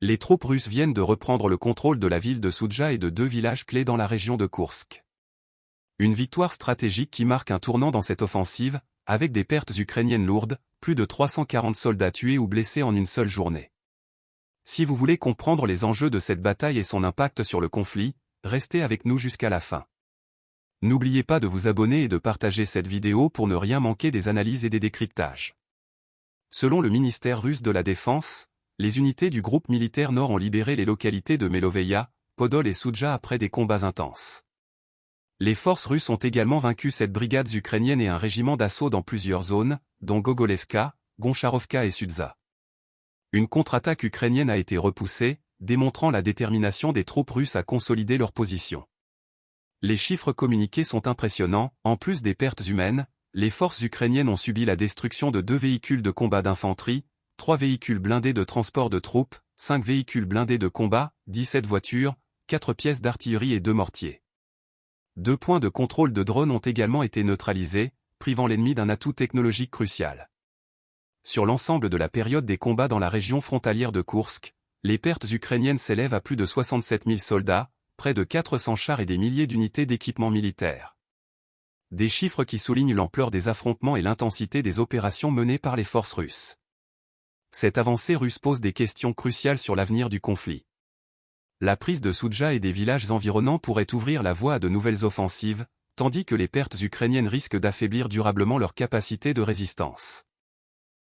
Les troupes russes viennent de reprendre le contrôle de la ville de Soudja et de deux villages clés dans la région de Koursk. Une victoire stratégique qui marque un tournant dans cette offensive, avec des pertes ukrainiennes lourdes, plus de 340 soldats tués ou blessés en une seule journée. Si vous voulez comprendre les enjeux de cette bataille et son impact sur le conflit, restez avec nous jusqu'à la fin. N'oubliez pas de vous abonner et de partager cette vidéo pour ne rien manquer des analyses et des décryptages. Selon le ministère russe de la Défense, les unités du groupe militaire Nord ont libéré les localités de Meloveïa, Podol et Soudja après des combats intenses. Les forces russes ont également vaincu 7 brigades ukrainiennes et un régiment d'assaut dans plusieurs zones, dont Gogolevka, Goncharovka et Sudza. Une contre-attaque ukrainienne a été repoussée, démontrant la détermination des troupes russes à consolider leur position. Les chiffres communiqués sont impressionnants, en plus des pertes humaines, les forces ukrainiennes ont subi la destruction de 2 véhicules de combat d'infanterie, 3 véhicules blindés de transport de troupes, 5 véhicules blindés de combat, 17 voitures, 4 pièces d'artillerie et 2 mortiers. 2 points de contrôle de drones ont également été neutralisés, privant l'ennemi d'un atout technologique crucial. Sur l'ensemble de la période des combats dans la région frontalière de Koursk, les pertes ukrainiennes s'élèvent à plus de 67 000 soldats, près de 400 chars et des milliers d'unités d'équipement militaire. Des chiffres qui soulignent l'ampleur des affrontements et l'intensité des opérations menées par les forces russes. Cette avancée russe pose des questions cruciales sur l'avenir du conflit. La prise de Soudja et des villages environnants pourrait ouvrir la voie à de nouvelles offensives, tandis que les pertes ukrainiennes risquent d'affaiblir durablement leur capacité de résistance.